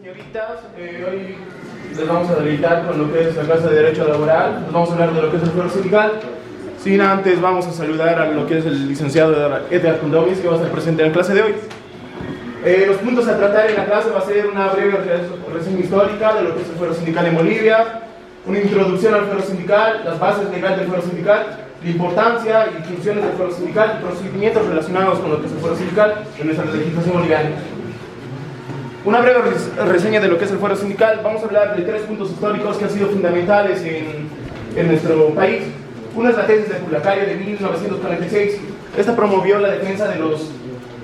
Señoritas, hoy les vamos a deleitar con lo que es la clase de Derecho Laboral. Les vamos a hablar de lo que es el fuero sindical. Sin antes, vamos a saludar a lo que es el licenciado Edgar Condomis, que va a estar presente en la clase de hoy. Los puntos a tratar en la clase va a ser una breve reseña histórica de lo que es el fuero sindical en Bolivia, una introducción al fuero sindical, las bases legales del fuero sindical, la importancia y funciones del fuero sindical y procedimientos relacionados con lo que es el fuero sindical en nuestra legislación boliviana. Una breve reseña de lo que es el fuero sindical. Vamos a hablar de tres puntos históricos que han sido fundamentales en nuestro país. Una es la tesis de Pulacayo de 1946. Esta promovió la defensa de los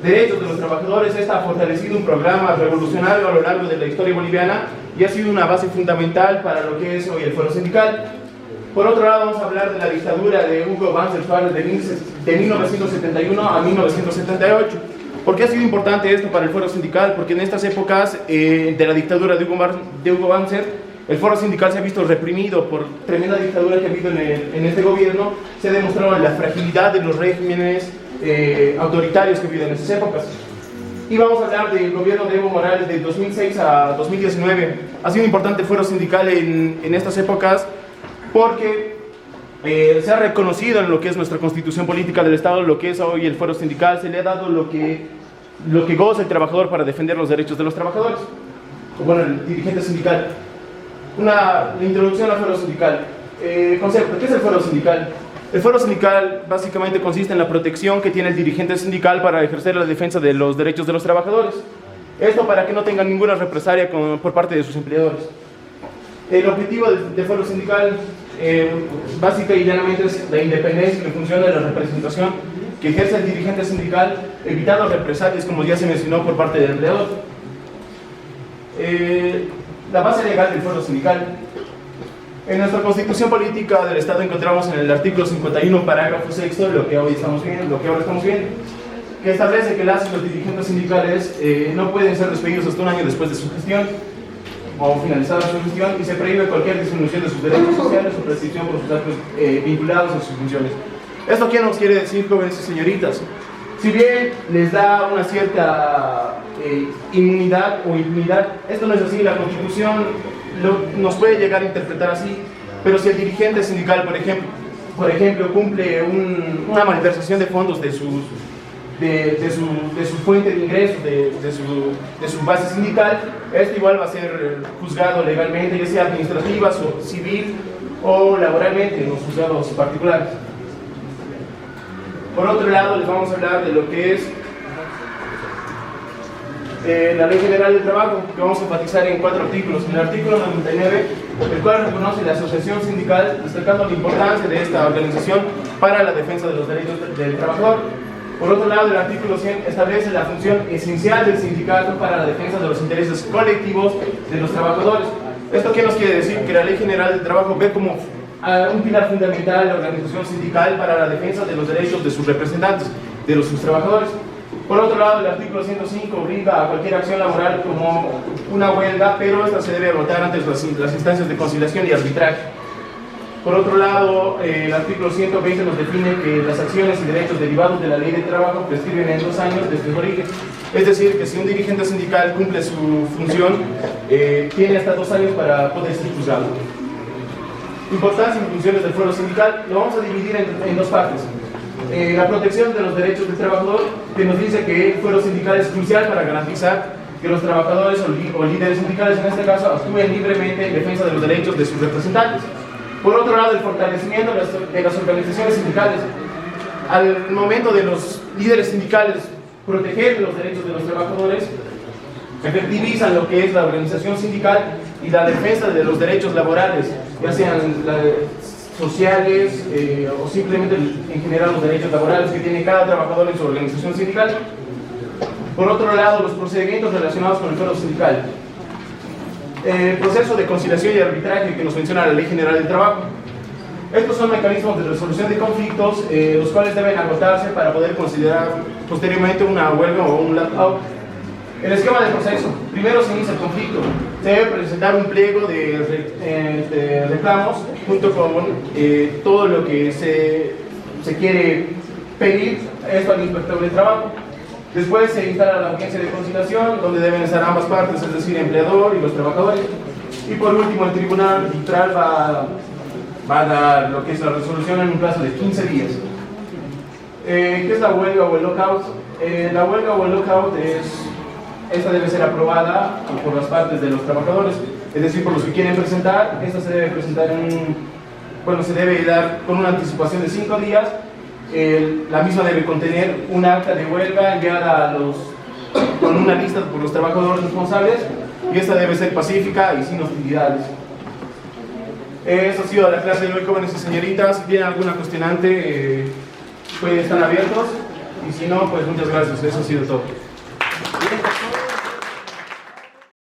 derechos de los trabajadores. Esta ha fortalecido un programa revolucionario a lo largo de la historia boliviana y ha sido una base fundamental para lo que es hoy el fuero sindical. Por otro lado, vamos a hablar de la dictadura de Hugo Banzer Suárez de 1971 a 1978. ¿Por qué ha sido importante esto para el fuero sindical? Porque en estas épocas de la dictadura de Hugo Banzer, el fuero sindical se ha visto reprimido por tremenda dictadura que ha habido en este gobierno. Se ha demostrado la fragilidad de los regímenes autoritarios que ha habido en esas épocas. Y vamos a hablar del gobierno de Evo Morales de 2006 a 2019. Ha sido importante el fuero sindical en estas épocas porque se ha reconocido en lo que es nuestra constitución política del Estado, lo que es hoy el fuero sindical. Se le ha dado lo que goza el trabajador para defender los derechos de los trabajadores, o bueno, el dirigente sindical. La introducción al fuero sindical. Concepto, ¿qué es el fuero sindical? El fuero sindical básicamente consiste en la protección que tiene el dirigente sindical para ejercer la defensa de los derechos de los trabajadores. Esto para que no tengan ninguna represalia por parte de sus empleadores. El objetivo del fuero sindical básica y llanamente es la independencia en función de la representación que ejerce el dirigente sindical, evitando represalias, como ya se mencionó, por parte del empleador. La base legal del fuero sindical. En nuestra constitución política del Estado encontramos en el artículo 51, parágrafo 6, lo que ahora estamos viendo, que establece que los dirigentes sindicales no pueden ser despedidos hasta un año después de su gestión o finalizada su gestión, y se prohíbe cualquier disminución de sus derechos sociales o prescripción por sus actos vinculados a sus funciones. ¿Esto qué nos quiere decir, jóvenes y señoritas? Si bien les da una cierta inmunidad o impunidad, esto no es así. La Constitución nos puede llegar a interpretar así, pero si el dirigente sindical, por ejemplo, cumple una malversación de fondos de su fuente de ingresos, de su base sindical, esto igual va a ser juzgado legalmente, ya sea administrativa, o civil o laboralmente en los juzgados particulares. Por otro lado, les vamos a hablar de lo que es la Ley General del Trabajo, que vamos a enfatizar en 4 artículos. En el artículo 99, el cual reconoce la asociación sindical, destacando la importancia de esta organización para la defensa de los derechos del trabajador. Por otro lado, el artículo 100 establece la función esencial del sindicato para la defensa de los intereses colectivos de los trabajadores. ¿Esto qué nos quiere decir? Que la Ley General del Trabajo ve como un pilar fundamental la organización sindical para la defensa de los derechos de sus representantes, de sus trabajadores. Por otro lado, el artículo 105 obliga a cualquier acción laboral como una huelga, pero esta se debe agotar antes las instancias de conciliación y arbitraje. Por otro lado, el artículo 120 nos define que las acciones y derechos derivados de la ley de trabajo prescriben en 2 años desde su origen. Es decir, que si un dirigente sindical cumple su función, tiene hasta 2 años para poder ser juzgado. Importancia y funciones del fuero sindical lo vamos a dividir en 2 partes. La protección de los derechos del trabajador, que nos dice que el fuero sindical es crucial para garantizar que los trabajadores o líderes sindicales, en este caso, actúen libremente en defensa de los derechos de sus representantes. Por otro lado, el fortalecimiento de las organizaciones sindicales. Al momento de los líderes sindicales proteger los derechos de los trabajadores, efectivizan lo que es la organización sindical y la defensa de los derechos laborales, ya sean sociales o simplemente en general los derechos laborales que tiene cada trabajador en su organización sindical. Por otro lado, los procedimientos relacionados con el fuero sindical. El proceso de conciliación y arbitraje que nos menciona la Ley General del Trabajo. Estos son mecanismos de resolución de conflictos, los cuales deben agotarse para poder considerar posteriormente una huelga o un lockout. El esquema de proceso. Primero se inicia el conflicto. Se debe presentar un pliego de reclamos junto con todo lo que se quiere pedir esto al inspector de trabajo. Después se instala la audiencia de conciliación, donde deben estar ambas partes, es decir, el empleador y los trabajadores. Y por último, el tribunal arbitral va a dar lo que es la resolución en un plazo de 15 días. ¿Qué es la huelga o el lockout? La huelga o el lockout esta debe ser aprobada por las partes de los trabajadores, es decir, por los que quieren presentar. Esta se debe presentar se debe dar con una anticipación de 5 días. La misma debe contener un acta de huelga enviada con una lista por los trabajadores responsables, y esta debe ser pacífica y sin hostilidades. Eso ha sido la clase de hoy, jóvenes y señoritas. Si tienen alguna cuestionante, pues están abiertos, y si no, pues muchas gracias. Eso ha sido todo.